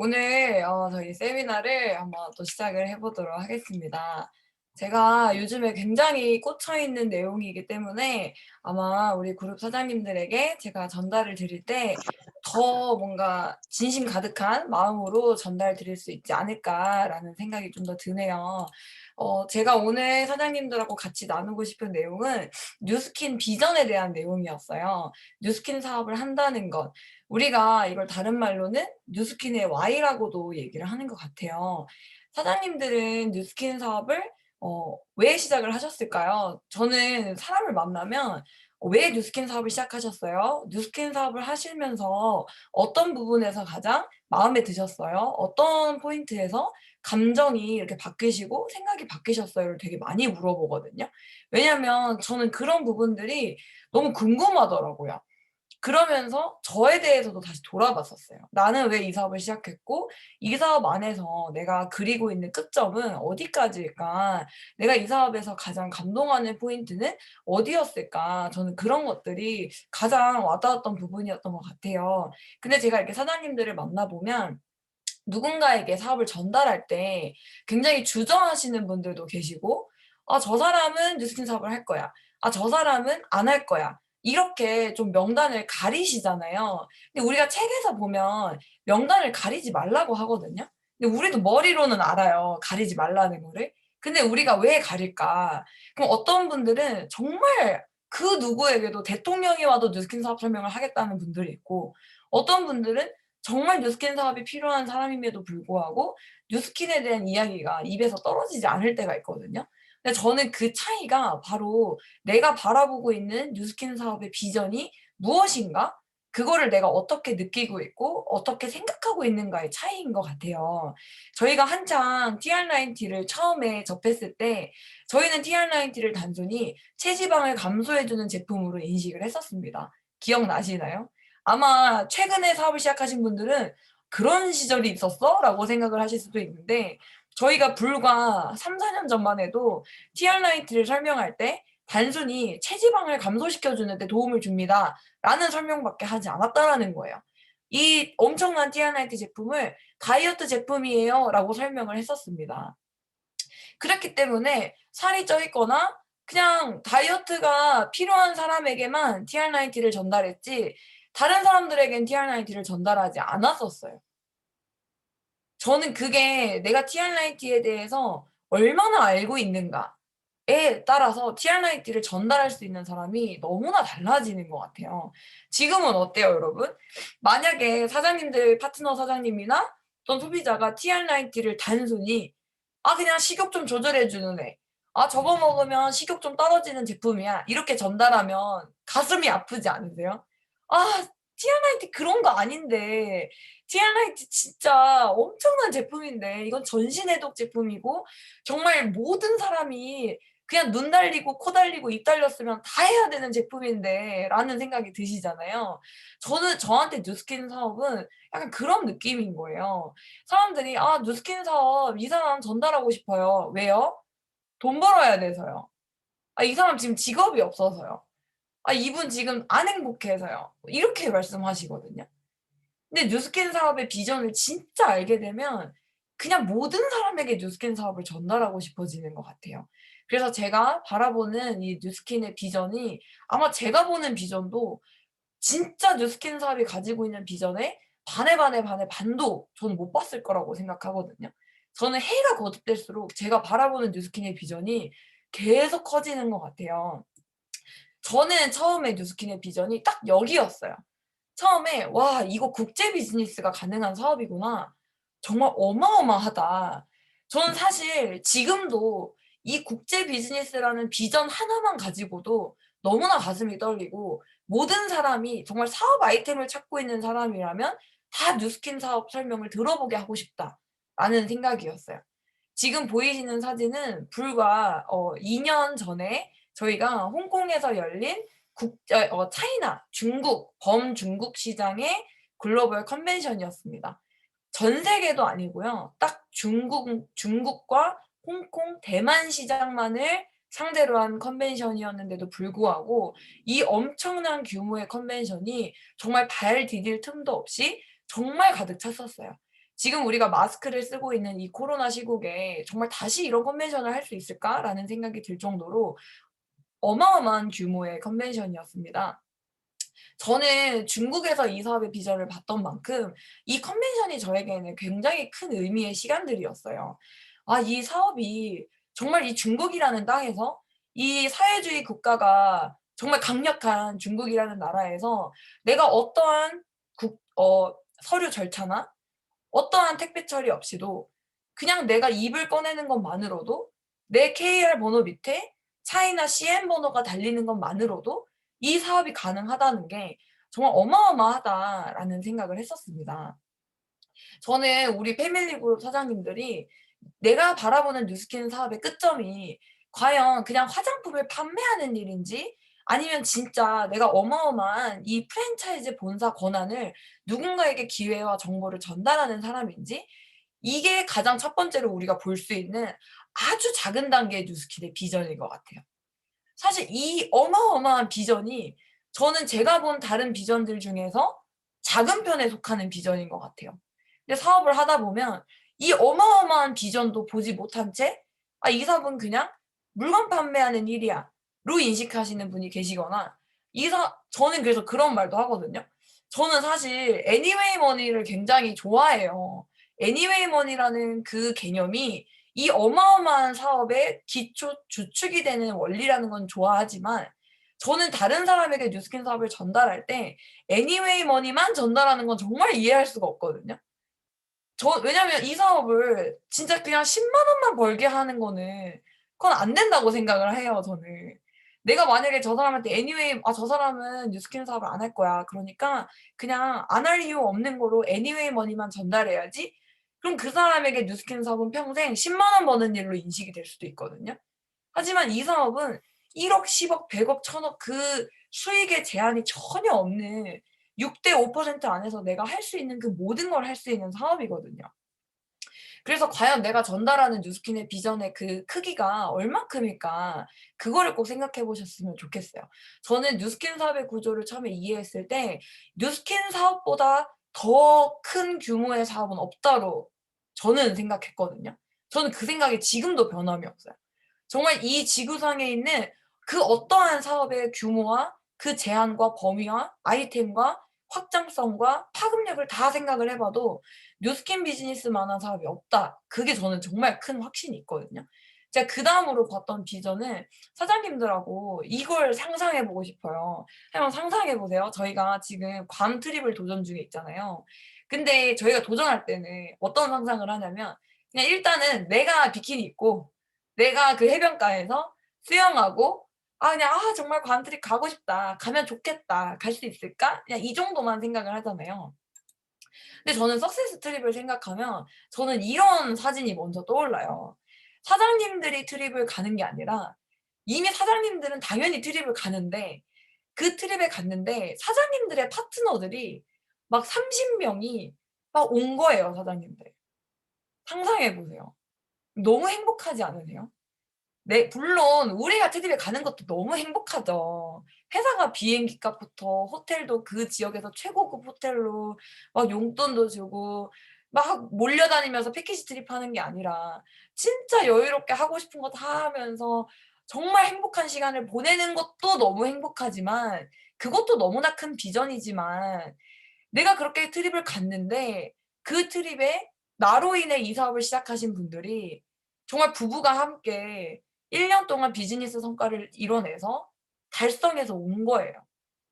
오늘 저희 세미나를 한번 또 시작을 해보도록 하겠습니다. 제가 요즘에 굉장히 꽂혀있는 내용이기 때문에 아마 우리 그룹 사장님들에게 제가 전달을 드릴 때 더 뭔가 진심 가득한 마음으로 전달 드릴 수 있지 않을까라는 생각이 좀 더 드네요. 제가 오늘 사장님들하고 같이 나누고 싶은 내용은 뉴스킨 비전에 대한 내용이었어요. 뉴스킨 사업을 한다는 것. 우리가 이걸 다른 말로는 뉴스킨의 Y라고도 얘기를 하는 것 같아요. 사장님들은 뉴스킨 사업을 왜 시작을 하셨을까요? 저는 사람을 만나면 왜 뉴스킨 사업을 시작하셨어요? 뉴스킨 사업을 하시면서 어떤 부분에서 가장 마음에 드셨어요? 어떤 포인트에서 감정이 이렇게 바뀌시고 생각이 바뀌셨어요?를 되게 많이 물어보거든요. 왜냐면 저는 그런 부분들이 너무 궁금하더라고요. 그러면서 저에 대해서도 다시 돌아봤었어요. 나는 왜 이 사업을 시작했고 이 사업 안에서 내가 그리고 있는 끝점은 어디까지일까? 내가 이 사업에서 가장 감동하는 포인트는 어디였을까? 저는 그런 것들이 가장 와닿았던 부분이었던 것 같아요. 근데 제가 이렇게 사장님들을 만나보면 누군가에게 사업을 전달할 때 굉장히 주저하시는 분들도 계시고 '아 저 사람은 뉴스킨 사업을 할 거야. 아 저 사람은 안 할 거야.' 이렇게 좀 명단을 가리시잖아요. 근데 우리가 책에서 보면 명단을 가리지 말라고 하거든요. 근데 우리도 머리로는 알아요, 가리지 말라는 거를. 근데 우리가 왜 가릴까? 그럼 어떤 분들은 정말 그 누구에게도 대통령이 와도 뉴스킨 사업 설명을 하겠다는 분들이 있고 어떤 분들은 정말 뉴스킨 사업이 필요한 사람임에도 불구하고 뉴스킨에 대한 이야기가 입에서 떨어지지 않을 때가 있거든요. 근데 저는 그 차이가 바로 내가 바라보고 있는 뉴스킨 사업의 비전이 무엇인가? 그거를 내가 어떻게 느끼고 있고 어떻게 생각하고 있는가의 차이인 것 같아요. 저희가 한창 TR90를 처음에 접했을 때 저희는 TR90를 단순히 체지방을 감소해 주는 제품으로 인식을 했었습니다. 기억나시나요? 아마 최근에 사업을 시작하신 분들은 '그런 시절이 있었어?' 라고 생각을 하실 수도 있는데 저희가 불과 3-4년 전만 해도 TR90를 설명할 때 단순히 "체지방을 감소시켜 주는 데 도움을 줍니다."라는 설명밖에 하지 않았다라는 거예요. 이 엄청난 TR90 제품을 "다이어트 제품이에요."라고 설명을 했었습니다. 그렇기 때문에 살이 쪄 있거나 그냥 다이어트가 필요한 사람에게만 TR90를 전달했지 다른 사람들에겐 TR90를 전달하지 않았었어요. 저는 그게 내가 TR90에 대해서 얼마나 알고 있는가에 따라서 TR90를 전달할 수 있는 사람이 너무나 달라지는 것 같아요. 지금은 어때요, 여러분? 만약에 사장님들 파트너 사장님이나 어떤 소비자가 TR90를 단순히 '아 그냥 식욕 좀 조절해 주는 애. 아 저거 먹으면 식욕 좀 떨어지는 제품이야.' 이렇게 전달하면 가슴이 아프지 않으세요? 아 TR90 그런 거 아닌데 TR90 진짜 엄청난 제품인데 이건 전신 해독 제품이고 정말 모든 사람이 그냥 눈 달리고 코 달리고 입 달렸으면 다 해야 되는 제품인데라는 생각이 드시잖아요. 저는 저한테 뉴스킨 사업은 약간 그런 느낌인 거예요. 사람들이 "아 뉴스킨 사업 이 사람 전달하고 싶어요." 왜요? 돈 벌어야 돼서요. "아 이 사람 지금 직업이 없어서요." "아 이분 지금 안 행복해서요." 이렇게 말씀하시거든요. 근데 뉴스킨 사업의 비전을 진짜 알게 되면 그냥 모든 사람에게 뉴스킨 사업을 전달하고 싶어지는 것 같아요. 그래서 제가 바라보는 이 뉴스킨의 비전이 아마 제가 보는 비전도 진짜 뉴스킨 사업이 가지고 있는 비전의 반의 반의 반의 반도 저는 못 봤을 거라고 생각하거든요. 저는 해가 거듭될수록 제가 바라보는 뉴스킨의 비전이 계속 커지는 것 같아요. 저는 처음에 뉴스킨의 비전이 딱 여기였어요. 처음에 '와 이거 국제 비즈니스가 가능한 사업이구나. 정말 어마어마하다.' 저는 사실 지금도 이 국제 비즈니스라는 비전 하나만 가지고도 너무나 가슴이 떨리고 모든 사람이 정말 사업 아이템을 찾고 있는 사람이라면 다 '뉴스킨 사업 설명을 들어보게 하고 싶다.'라는 생각이었어요. 지금 보이시는 사진은 불과 2년 전에 저희가 홍콩에서 열린 차이나 중국 범중국 시장의 글로벌 컨벤션이었습니다. 전 세계도 아니고요. 딱 중국과 홍콩, 대만 시장만을 상대로 한 컨벤션이었는데도 불구하고 이 엄청난 규모의 컨벤션이 정말 발 디딜 틈도 없이 정말 가득 찼었어요. 지금 우리가 마스크를 쓰고 있는 이 코로나 시국에 '정말 다시 이런 컨벤션을 할 수 있을까?'라는 생각이 들 정도로 어마어마한 규모의 컨벤션이었습니다. 저는 중국에서 이 사업의 비전을 봤던 만큼 이 컨벤션이 저에게는 굉장히 큰 의미의 시간들이었어요. 아, 이 사업이 정말 이 중국이라는 땅에서, 이 사회주의 국가가 정말 강력한 중국이라는 나라에서 내가 어떠한 서류 절차나 어떠한 택배 처리 없이도 그냥 내가 입을 꺼내는 것만으로도, 내 KR 번호 밑에 차이나 CN 번호가 달리는 것만으로도 이 사업이 가능하다는 게 정말 어마어마하다라는 생각을 했었습니다. 저는 우리 패밀리그룹 사장님들이 내가 바라보는 뉴스킨 사업의 끝점이 과연 그냥 화장품을 판매하는 일인지, 아니면 진짜 내가 어마어마한 이 프랜차이즈 본사 권한을 누군가에게 기회와 정보를 전달하는 사람인지, 이게 가장 첫 번째로 우리가 볼 수 있는 아주 작은 단계의 뉴스킨의 비전인 것 같아요. 사실 이 어마어마한 비전이 저는 제가 본 다른 비전들 중에서 작은 편에 속하는 비전인 것 같아요. 근데 사업을 하다 보면 이 어마어마한 비전도 보지 못한 채 '아, 이 사업은 그냥 물건 판매하는 일이야.'로 인식하시는 분이 계시거나, 저는 그래서 그런 말도 하거든요. 저는 사실 애니웨이 머니를 굉장히 좋아해요. 애니웨이 머니라는 그 개념이 이 어마어마한 사업의 기초 주축이 되는 원리라는 건 좋아하지만, 저는 다른 사람에게 뉴스킨 사업을 전달할 때 애니웨이 머니만 전달하는 건 정말 이해할 수가 없거든요. 왜냐면 이 사업을 진짜 그냥 10만 원만 벌게 하는 거는 그건 안 된다고 생각을 해요, 저는. 내가 만약에 저 사람한테 애니웨이 '아, 저 사람은 뉴스킨 사업을 안 할 거야. 그러니까 그냥 안 할 이유 없는 거로 애니웨이 머니만 전달해야지.' 그럼 그 사람에게 뉴스킨 사업은 평생 10만 원 버는 일로 인식이 될 수도 있거든요. 하지만 이 사업은 1억, 10억, 100억, 1000억 그 수익의 제한이 전혀 없는 6대 5% 안에서 내가 할 수 있는 그 모든 걸 할 수 있는 사업이거든요. 그래서 과연 내가 전달하는 뉴스킨의 비전의 그 크기가 얼만큼일까, 그거를 꼭 생각해 보셨으면 좋겠어요. 저는 뉴스킨 사업의 구조를 처음에 이해했을 때 '뉴스킨 사업보다 더 큰 규모의 사업은 없다.'로 저는 생각했거든요. 저는 그 생각이 지금도 변함이 없어요. 정말 이 지구상에 있는 그 어떠한 사업의 규모와 그 제한과 범위와 아이템과 확장성과 파급력을 다 생각을 해 봐도 '뉴스킨 비즈니스만한 사업이 없다.' 그게 저는 정말 큰 확신이 있거든요. 제가 그다음으로 봤던 비전은 사장님들하고 이걸 상상해 보고 싶어요. 한번 상상해 보세요. 저희가 지금 괌 트립을 도전 중에 있잖아요. 근데 저희가 도전할 때는 어떤 상상을 하냐면, 그냥 일단은 내가 비키니 입고 내가 그 해변가에서 수영하고 '아, 그냥 정말 괌 트립 가고 싶다. 가면 좋겠다. 갈 수 있을까?' 그냥 이 정도만 생각을 하잖아요. 근데 저는 석세스 트립을 생각하면 저는 이런 사진이 먼저 떠올라요. 사장님들이 트립을 가는 게 아니라 이미 사장님들은 당연히 트립을 가는데, 그 트립에 갔는데 사장님들의 파트너들이 막 30 명이 막 온 거예요, 사장님들. 상상해 보세요. 너무 행복하지 않으세요? 네, 물론 우리가 트립에 가는 것도 너무 행복하죠. 회사가 비행기 값부터 호텔도 그 지역에서 최고급 호텔로 막 용돈도 주고 막 몰려다니면서 패키지 트립하는 게 아니라 진짜 여유롭게 하고 싶은 거 다 하면서 정말 행복한 시간을 보내는 것도 너무 행복하지만, 그것도 너무나 큰 비전이지만, 내가 그렇게 트립을 갔는데 그 트립에 나로 인해 이 사업을 시작하신 분들이 정말 부부가 함께 1년 동안 비즈니스 성과를 이뤄내서 달성해서 온 거예요.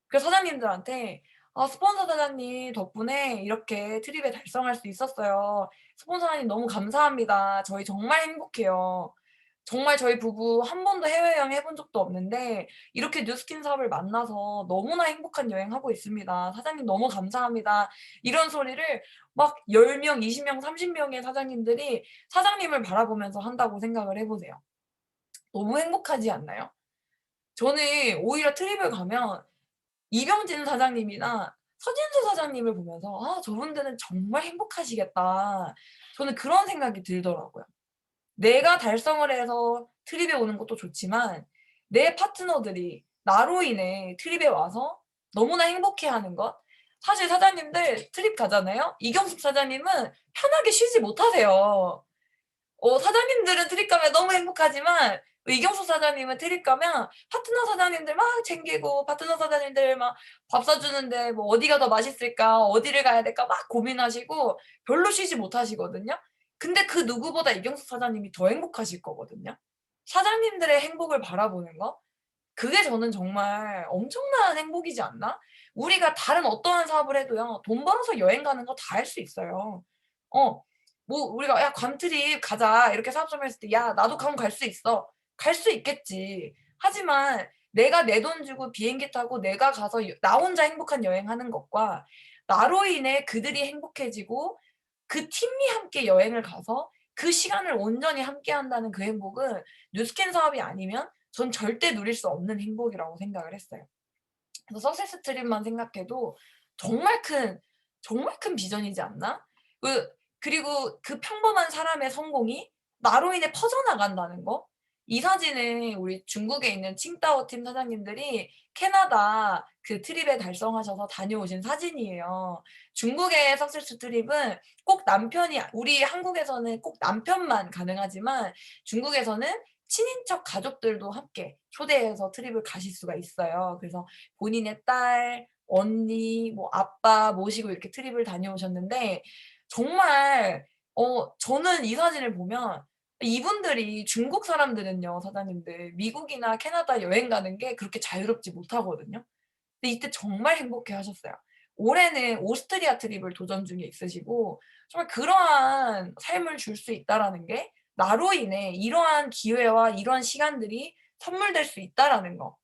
그래서 사장님들한테 "아, 스폰서 사장님 덕분에 이렇게 트립에 달성할 수 있었어요. 스폰서 사장님 너무 감사합니다. 저희 정말 행복해요. 정말 저희 부부 한 번도 해외여행 해본 적도 없는데 이렇게 뉴스킨 사업을 만나서 너무나 행복한 여행하고 있습니다. 사장님 너무 감사합니다." 이런 소리를 막 10 명, 20 명, 30 명의 사장님들이 사장님을 바라보면서 한다고 생각을 해 보세요. 너무 행복하지 않나요? 저는 오히려 트립을 가면 이병진 사장님이나 서진수 사장님을 보면서 '아, 저분들은 정말 행복하시겠다.' 저는 그런 생각이 들더라고요. 내가 달성을 해서 트립에 오는 것도 좋지만 내 파트너들이 나로 인해 트립에 와서 너무나 행복해하는 것. 사실 사장님들 트립 가잖아요. 이경숙 사장님은 편하게 쉬지 못하세요. 사장님들은 트립 가면 너무 행복하지만 이경숙 사장님은 트립 가면 파트너 사장님들 막 챙기고 파트너 사장님들 막 밥 사주는데 뭐 어디가 더 맛있을까? 어디를 가야 될까? 막 고민하시고 별로 쉬지 못하시거든요. 근데 그 누구보다 이경숙 사장님이 더 행복하실 거거든요. 사장님들의 행복을 바라보는 거? 그게 저는 정말 엄청난 행복이지 않나? 우리가 다른 어떠한 사업을 해도요. 돈 벌어서 여행 가는 거 다 할 수 있어요. 어 뭐 우리가 "야 괌트립 가자." 이렇게 사업 설명했을 때 "야 나도 괌 갈 수 있어." 갈 수 있겠지. 하지만 내가 내 돈 주고 비행기 타고 내가 가서 나 혼자 행복한 여행하는 것과 나로 인해 그들이 행복해지고 그 팀이 함께 여행을 가서 그 시간을 온전히 함께한다는 그 행복은 뉴스캔 사업이 아니면 전 절대 누릴 수 없는 행복이라고 생각을 했어요. 그래서 석세스 트립만 생각해도 정말 큰 정말 큰 비전이지 않나? 그리고 그 평범한 사람의 성공이 나로 인해 퍼져나간다는 거. 이 사진은 우리 중국에 있는 칭다오 팀 사장님들이 캐나다 그 트립에 달성하셔서 다녀오신 사진이에요. 중국의 석세스 트립은 꼭 남편이 우리 한국에서는 꼭 남편만 가능하지만 중국에서는 친인척 가족들도 함께 초대해서 트립을 가실 수가 있어요. 그래서 본인의 딸, 언니, 뭐 아빠 모시고 이렇게 트립을 다녀오셨는데 정말 저는 이 사진을 보면 이분들이 중국 사람들은요 사장님들 미국이나 캐나다 여행 가는 게 그렇게 자유롭지 못하거든요. 근데 이때 정말 행복해하셨어요. 올해는 오스트리아 트립을 도전 중에 있으시고 정말 그러한 삶을 줄 수 있다라는 게 나로 인해 이러한 기회와 이러한 시간들이 선물될 수 있다라는 거.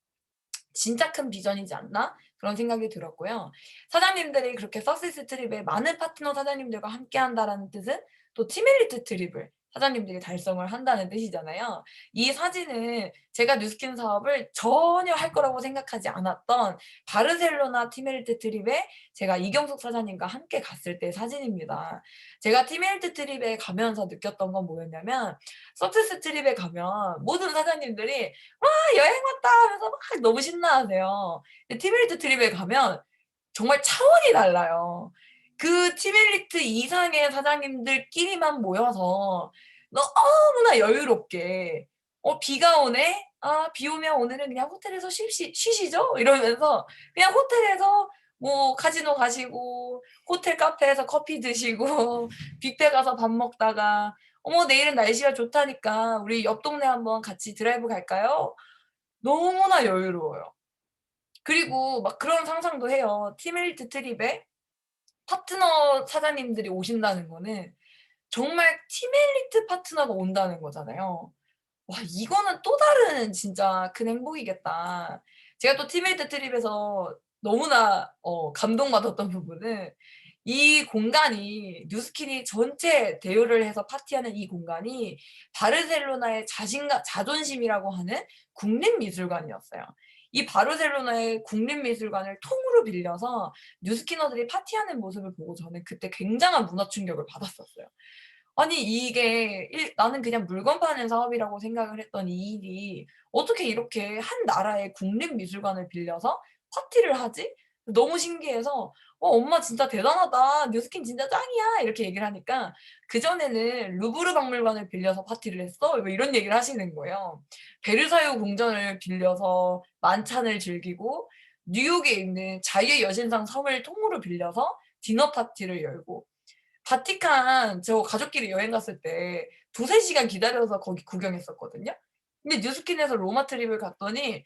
진짜 큰 비전이지 않나? 그런 생각이 들었고요. 사장님들이 그렇게 석세스 트립에 많은 파트너 사장님들과 함께한다라는 뜻은 또 팀엘리트 트립을 사장님들이 달성을 한다는 뜻이잖아요. 이 사진은 제가 뉴스킨 사업을 전혀 할 거라고 생각하지 않았던 바르셀로나 팀엘리트 트립에 제가 이경숙 사장님과 함께 갔을 때 사진입니다. 제가 팀엘리트 트립에 가면서 느꼈던 건 뭐였냐면 석세스 트립에 가면 모든 사장님들이 여행 왔다 하면서 막 너무 신나하세요. 근데 팀 엘리트 트립에 가면 정말 차원이 달라요. 그 팀 엘리트 이상의 사장님들끼리만 모여서 너무나 여유롭게 비가 오네? 아 비 오면 오늘은 그냥 호텔에서 쉬시죠? 이러면서 그냥 호텔에서 뭐 카지노 가시고 호텔 카페에서 커피 드시고 뷔페 가서 밥 먹다가 "어머 내일은 날씨가 좋다니까 우리 옆 동네 한번 같이 드라이브 갈까요?" 너무나 여유로워요. 그리고 막 그런 상상도 해요. 팀 엘리트 트립에 파트너 사장님들이 오신다는 거는 정말 팀 엘리트 파트너가 온다는 거잖아요. 와 이거는 또 다른 진짜 큰 행복이겠다. 제가 또 팀 엘리트 트립에서 너무나 감동받았던 부분은 이 공간이 뉴스킨이 전체 대여를 해서 파티하는 이 공간이 바르셀로나의 자신감 자존심이라고 하는 국립미술관이었어요. 이 바르셀로나의 국립미술관을 통으로 빌려서 뉴스키너들이 파티하는 모습을 보고 저는 그때 굉장한 문화 충격을 받았었어요. 아니 이게 나는 그냥 물건 파는 사업이라고 생각을 했던 이 일이 어떻게 이렇게 한 나라의 국립미술관을 빌려서 파티를 하지? 너무 신기해서 엄마 진짜 대단하다. 뉴스킨 진짜 짱이야." 이렇게 얘기를 하니까 "그전에는 루브르 박물관을 빌려서 파티를 했어." 뭐 이런 얘기를 하시는 거예요. 베르사유 궁전을 빌려서 만찬을 즐기고 뉴욕에 있는 자유의 여신상 섬을 통으로 빌려서 디너 파티를 열고 바티칸 저 가족끼리 여행 갔을 때 2-3 시간 기다려서 거기 구경했었거든요. 근데 뉴스킨에서 로마 트립을 갔더니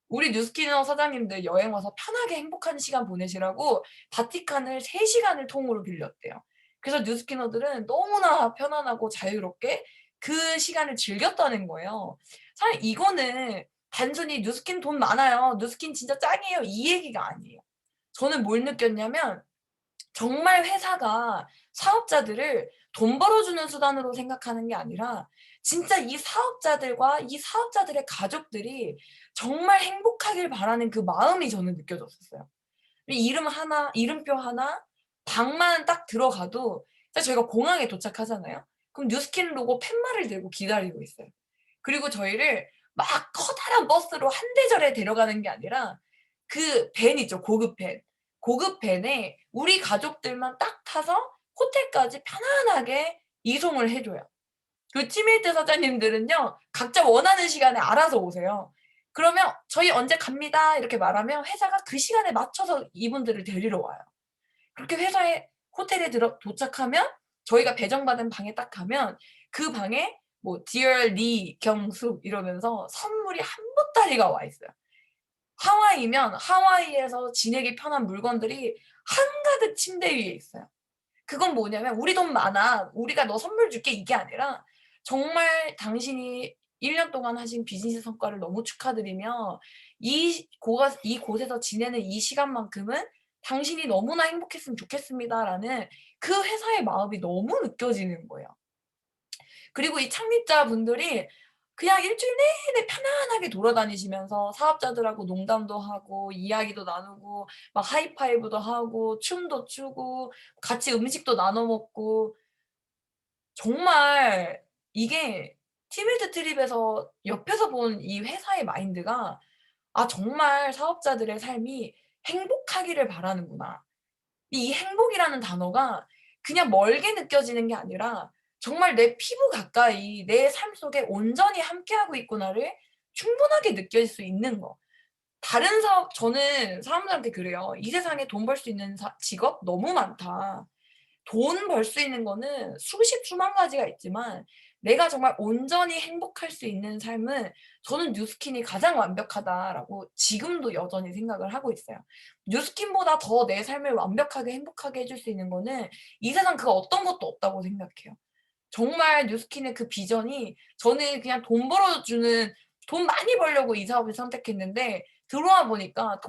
우리 뉴스키너 사장님들 여행 와서 편하게 행복한 시간 보내시라고 바티칸을 3 시간을 통으로 빌렸대요. 그래서 뉴스키너들은 너무나 편안하고 자유롭게 그 시간을 즐겼다는 거예요. 사실 이거는 단순히 "뉴스킨 돈 많아요. 뉴스킨 진짜 짱이에요." 이 얘기가 아니에요. 저는 뭘 느꼈냐면 정말 회사가 사업자들을 돈 벌어주는 수단으로 생각하는 게 아니라 진짜 이 사업자들과 이 사업자들의 가족들이 정말 행복하길 바라는 그 마음이 저는 느껴졌었어요. 이 이름 하나, 이름표 하나, 방만 딱 들어가도 사실 저희가 공항에 도착하잖아요. 그럼 뉴스킨 로고 팻말을 들고 기다리고 있어요. 그리고 저희를 막 커다란 버스로 한 대절에 데려가는 게 아니라 그 밴 있죠, 고급 밴. 고급 밴에 우리 가족들만 딱 타서 호텔까지 편안하게 이송을 해 줘요. 그 티메이트 사장님들은요, 각자 원하는 시간에 알아서 오세요. 그러면 "저희 언제 갑니다." 이렇게 말하면 회사가 그 시간에 맞춰서 이분들을 데리러 와요. 그렇게 회사에 호텔에 도착하면 저희가 배정받은 방에 딱 가면 그 방에 뭐 "Dear 리 경숙." 이러면서 선물이 한 보따리가 와 있어요. 하와이면 하와이에서 지내기 편한 물건들이 한가득 침대 위에 있어요. 그건 뭐냐면 "우리 돈 많아. 우리가 너 선물 줄게." 이게 아니라 정말 당신이 1년 동안 하신 비즈니스 성과를 너무 축하드리며 이곳에서 지내는 이 시간만큼은 당신이 너무나 행복했으면 좋겠습니다."라는 그 회사의 마음이 너무 느껴지는 거예요. 그리고 이 창립자분들이 그냥 일주일 내내 편안하게 돌아다니시면서 사업자들하고 농담도 하고 이야기도 나누고 막 하이파이브도 하고 춤도 추고 같이 음식도 나눠 먹고, 정말 이게 티밀드 트립에서 옆에서 본 이 회사의 마인드가 '아 정말 사업자들의 삶이 행복하기를 바라는구나.' 이 행복이라는 단어가 그냥 멀게 느껴지는 게 아니라 정말 내 피부 가까이 내 삶 속에 온전히 함께하고 있구나를 충분하게 느낄 수 있는 거. 다른 사업 저는 사람들한테 그래요. "이 세상에 돈 벌 수 있는 직업 너무 많다." 돈 벌 수 있는 거는 수십 수만 가지가 있지만 내가 정말 온전히 행복할 수 있는 삶은 저는 뉴스킨이 가장 완벽하다라고 지금도 여전히 생각을 하고 있어요. 뉴스킨보다 더 내 삶을 완벽하게 행복하게 해줄 수 있는 거는 이 세상 그 어떤 것도 없다고 생각해요. 정말 뉴스킨의 그 비전이, 저는 그냥 돈 많이 벌려고 이 사업을 선택했는데 들어와 보니까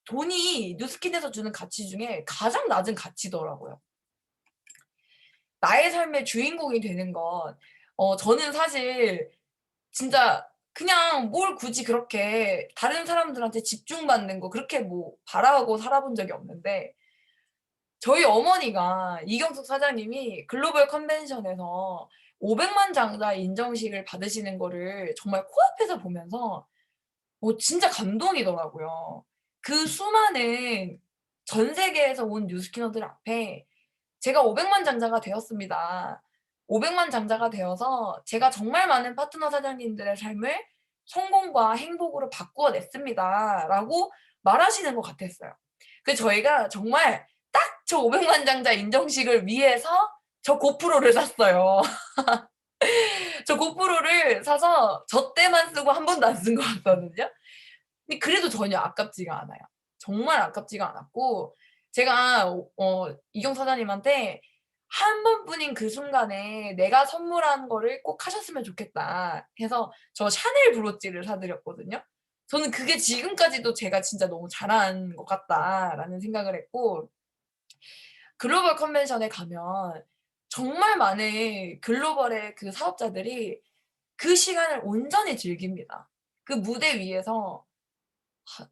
돈이 뉴스킨에서 주는 가치 중에 가장 낮은 가치더라고요. 나의 삶의 주인공이 되는 건, 저는 사실 진짜 그냥 뭘 굳이 그렇게 다른 사람들한테 집중받는 거 그렇게 뭐 바라고 살아본 적이 없는데, 저희 어머니가 이경숙 사장님이 글로벌 컨벤션에서 500만 장자 인정식을 받으시는 거를 정말 코앞에서 보면서 진짜 감동이더라고요. 그 수많은 전 세계에서 온 뉴스키너들 앞에 제가 500만 장자가 되었습니다. 500만 장자가 되어서 제가 정말 많은 파트너 사장님들의 삶을 성공과 행복으로 바꾸어 냈습니다."라고 말하시는 것 같았어요. 저희가 정말 딱 저 500만 장자 인정식을 위해서 저 고프로를 샀어요. 저 고프로를 사서 저 때만 쓰고 한 번도 안 쓴 것 같거든요. 근데 그래도 전혀 아깝지가 않아요. 정말 아깝지가 않았고, 제가 이경 사장님한테 "한 번뿐인 그 순간에 내가 선물한 거를 꼭 하셨으면 좋겠다." 해서 저 샤넬 브로치를 사 드렸거든요. 저는 그게 지금까지도 제가 진짜 '너무 잘한 것 같다.'라는 생각을 했고, 글로벌 컨벤션에 가면 정말 많은 글로벌의 그 사업자들이 그 시간을 온전히 즐깁니다. 그 무대 위에서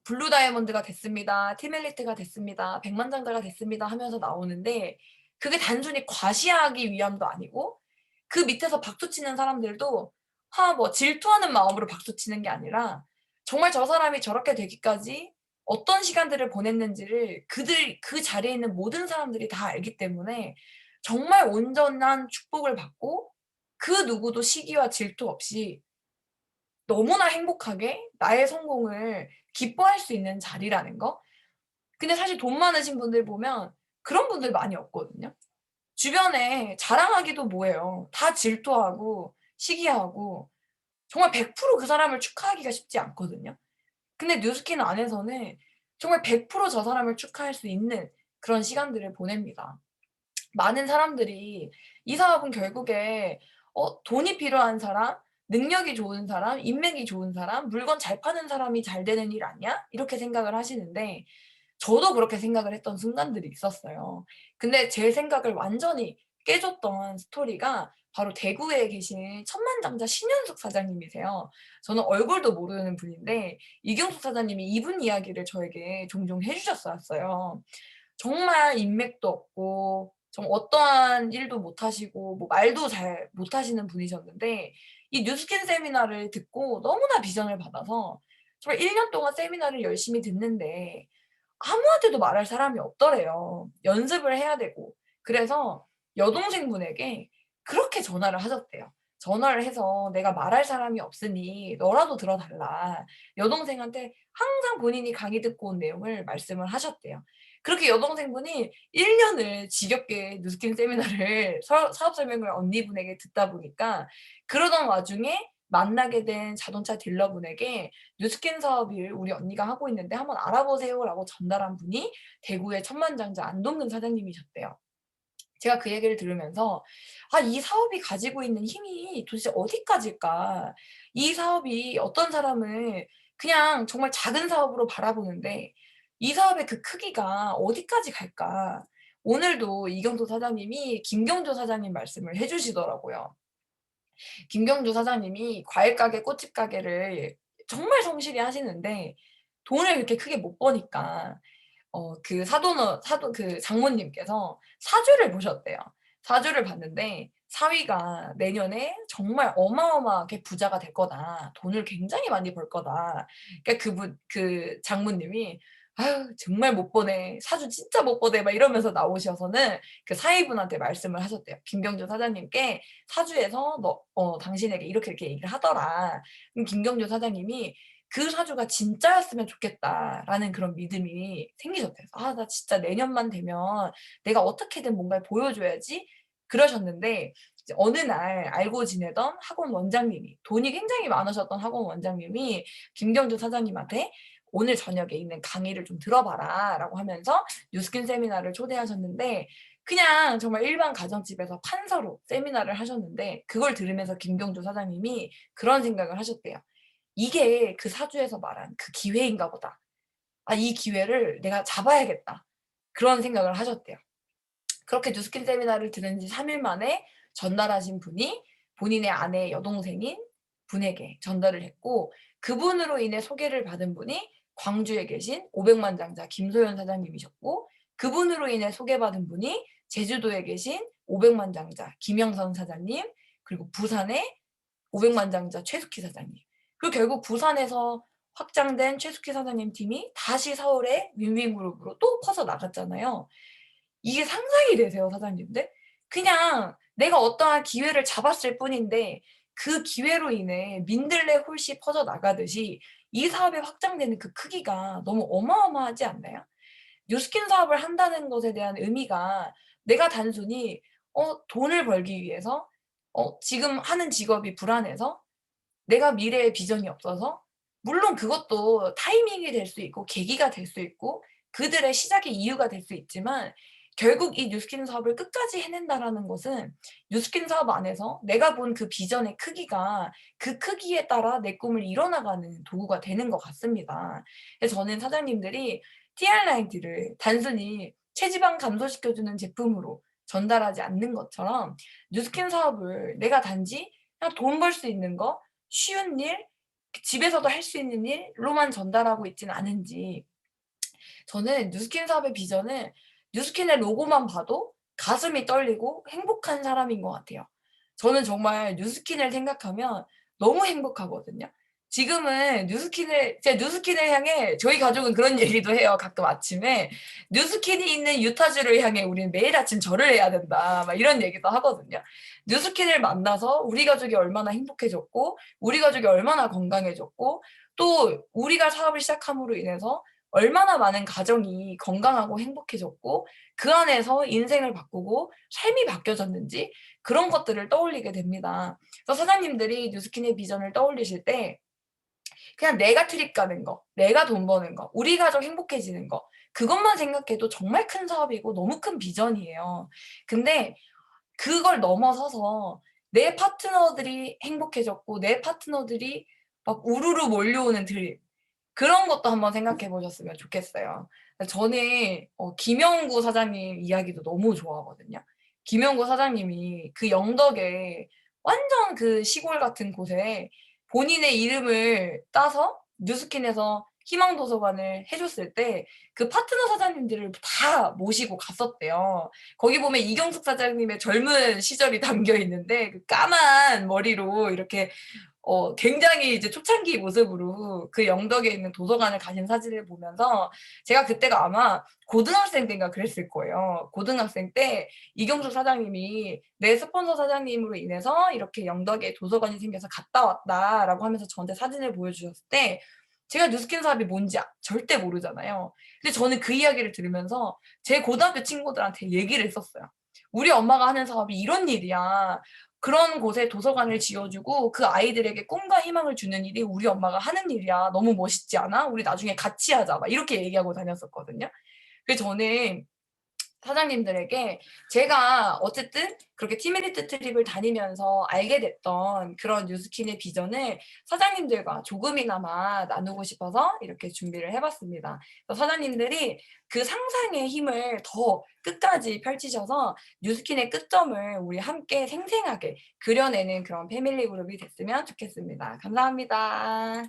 블루 다이아몬드가 됐습니다. 티멜리트가 됐습니다. 백만장자가 됐습니다 하면서 나오는데, 그게 단순히 과시하기 위함도 아니고 그 밑에서 박수치는 사람들도 뭐 질투하는 마음으로 박수치는 게 아니라 정말 저 사람이 저렇게 되기까지 어떤 시간들을 보냈는지를 그 자리에 있는 모든 사람들이 다 알기 때문에 정말 온전한 축복을 받고 그 누구도 시기와 질투 없이 너무나 행복하게 나의 성공을 기뻐할 수 있는 자리라는 거. 근데 사실 돈 많으신 분들 보면 그런 분들 많이 없거든요. 주변에 자랑하기도 뭐해요. 다 질투하고 시기하고 정말 100%그 사람을 축하하기가 쉽지 않거든요. 근데 뉴스킨 안에서는 정말 100%저 사람을 축하할 수 있는 그런 시간들을 보냅니다. 많은 사람들이 이 사업은 결국에 돈이 필요한 사람, 능력이 좋은 사람, 인맥이 좋은 사람, 물건 잘 파는 사람이 잘 되는 일 아니야? 이렇게 생각을 하시는데 저도 그렇게 생각을 했던 순간들이 있었어요. 근데 제 생각을 완전히 깨줬던 스토리가 바로 대구에 계신 천만장자 신현숙 사장님이세요. 저는 얼굴도 모르는 분인데 이경숙 사장님이 이분 이야기를 저에게 종종 해 주셨었어요. 정말 인맥도 없고 어떠한 일도 못 하시고 뭐 말도 잘 못하시는 분이셨는데 이 뉴스킨 세미나를 듣고 너무나 비전을 받아서 정말 1년 동안 세미나를 열심히 듣는데 아무한테도 말할 사람이 없더래요. 연습을 해야 되고 그래서 여동생분에게 그렇게 전화를 하셨대요. 전화를 해서 "내가 말할 사람이 없으니 너라도 들어 달라." 여동생한테 항상 본인이 강의 듣고 온 내용을 말씀을 하셨대요. 그렇게 여동생분이 1 년을 지겹게 뉴스킨 세미나를 사업 설명을 언니분에게 듣다 보니까 그러던 와중에 만나게 된 자동차 딜러분에게 "뉴스킨 사업을 우리 언니가 하고 있는데 한번 알아보세요."라고 전달한 분이 대구의 천만장자 안동근 사장님이셨대요. 제가 그 얘기를 들으면서 '아 이 사업이 가지고 있는 힘이 도대체 어디까지일까? 이 사업이 어떤 사람을 그냥 정말 작은 사업으로 바라보는데 이 사업의 그 크기가 어디까지 갈까?' 오늘도 이경도 사장님이 김경조 사장님 말씀을 해 주시더라고요. 김경주 사장님이 과일 가게, 꽃집 가게를 정말 성실히 하시는데 돈을 그렇게 크게 못 버니까 그 사돈 장모님께서 사주를 보셨대요. 사주를 봤는데 사위가 "내년에 정말 어마어마하게 부자가 될 거다. 돈을 굉장히 많이 벌 거다." 그러니까 그 장모님이 "아유 정말 못 보네. 사주 진짜 못 보네." 막 이러면서 나오셔서는 그 사위분한테 말씀을 하셨대요. "김경주 사장님께 사주에서 당신에게 이렇게 이렇게 얘기를 하더라." 그럼 김경주 사장님이 그 사주가 진짜였으면 좋겠다라는 그런 믿음이 생기셨대요. '아 나 진짜 내년만 되면 내가 어떻게든 뭔가를 보여줘야지.' 그러셨는데 이제 어느 날 알고 지내던 학원 원장님이 돈이 굉장히 많으셨던 학원 원장님이 김경주 사장님한테 "오늘 저녁에 있는 강의를 좀 들어봐라."라고 하면서 뉴스킨 세미나를 초대하셨는데 그냥 정말 일반 가정집에서 판서로 세미나를 하셨는데 그걸 들으면서 김경주 사장님이 그런 생각을 하셨대요. '이게 그 사주에서 말한 그 기회인가 보다. 아 이 기회를 내가 잡아야겠다.' 그런 생각을 하셨대요. 그렇게 뉴스킨 세미나를 들은 지 3일 만에 전달하신 분이 본인의 아내 여동생인 분에게 전달을 했고 그분으로 인해 소개를 받은 분이 광주에 계신 500만 장자 김소연 사장님이셨고 그분으로 인해 소개받은 분이 제주도에 계신 500만 장자 김영선 사장님 그리고 부산의 500만 장자 최숙희 사장님. 그리고 결국 부산에서 확장된 최숙희 사장님 팀이 다시 서울의 윈윈그룹으로 또 퍼져 나갔잖아요. 이게 상상이 되세요, 사장님들? 그냥 내가 어떠한 기회를 잡았을 뿐인데 그 기회로 인해 민들레 홀씨 퍼져 나가듯이 이 사업이 확장되는 그 크기가 너무 어마어마하지 않나요? 뉴스킨 사업을 한다는 것에 대한 의미가 내가 단순히 돈을 벌기 위해서 지금 하는 직업이 불안해서 내가 미래에 비전이 없어서 물론 그것도 타이밍이 될 수 있고 계기가 될 수 있고 그들의 시작의 이유가 될 수 있지만 결국 이 뉴스킨 사업을 끝까지 해낸다라는 것은 뉴스킨 사업 안에서 내가 본 그 비전의 크기가 그 크기에 따라 내 꿈을 이뤄나가는 도구가 되는 것 같습니다. 그래서 저는 사장님들이 TR90를 단순히 체지방 감소시켜 주는 제품으로 전달하지 않는 것처럼 뉴스킨 사업을 내가 단지 그냥 돈 벌 수 있는 거 쉬운 일, 집에서도 할 수 있는 일로만 전달하고 있지는 않은지 저는 뉴스킨 사업의 비전은 뉴스킨의 로고만 봐도 가슴이 떨리고 행복한 사람인 것 같아요. 저는 정말 뉴스킨을 생각하면 너무 행복하거든요. 지금은 제가 뉴스킨을 향해 저희 가족은 그런 얘기도 해요. 가끔 아침에 "뉴스킨이 있는 유타주를 향해 우리는 매일 아침 절을 해야 된다." 막 이런 얘기도 하거든요. 뉴스킨을 만나서 우리 가족이 얼마나 행복해졌고 우리 가족이 얼마나 건강해졌고 또 우리가 사업을 시작함으로 인해서 얼마나 많은 가정이 건강하고 행복해졌고 그 안에서 인생을 바꾸고 삶이 바뀌어졌는지 그런 것들을 떠올리게 됩니다. 그래서 사장님들이 뉴스킨의 비전을 떠올리실 때 그냥 내가 트립 가는 거, 내가 돈 버는 거, 우리 가족 행복해지는 거 그것만 생각해도 정말 큰 사업이고 너무 큰 비전이에요. 근데 그걸 넘어서서 내 파트너들이 행복해졌고 내 파트너들이 막 우르르 몰려오는 드림 그런 것도 한번 생각해 보셨으면 좋겠어요. 저는 김영구 사장님 이야기도 너무 좋아하거든요. 김영구 사장님이 그 영덕에 완전 그 시골 같은 곳에 본인의 이름을 따서 뉴스킨에서 희망도서관을 해 줬을 때 그 파트너 사장님들을 다 모시고 갔었대요. 거기 보면 이경숙 사장님의 젊은 시절이 담겨 있는데 그 까만 머리로 이렇게 굉장히 이제 초창기 모습으로 그 영덕에 있는 도서관을 가신 사진을 보면서 제가 그때가 아마 고등학생 때인가 그랬을 거예요. 고등학생 때 이경숙 사장님이 "내 스폰서 사장님으로 인해서 이렇게 영덕에 도서관이 생겨서 갔다 왔다."라고 하면서 저한테 사진을 보여주셨을 때 제가 뉴스킨 사업이 뭔지 절대 모르잖아요. 근데 저는 그 이야기를 들으면서 제 고등학교 친구들한테 얘기를 했었어요. "우리 엄마가 하는 사업이 이런 일이야. 그런 곳에 도서관을 지어 주고 그 아이들에게 꿈과 희망을 주는 일이 우리 엄마가 하는 일이야. 너무 멋있지 않아? 우리 나중에 같이 하자." 막 이렇게 얘기하고 다녔었거든요. 그래서 저는 사장님들에게 제가 어쨌든 그렇게 티메리트 트립을 다니면서 알게 됐던 그런 뉴스킨의 비전을 사장님들과 조금이나마 나누고 싶어서 이렇게 준비를 해 봤습니다. 사장님들이 그 상상의 힘을 더 끝까지 펼치셔서 뉴스킨의 끝점을 우리 함께 생생하게 그려내는 그런 패밀리 그룹이 됐으면 좋겠습니다. 감사합니다.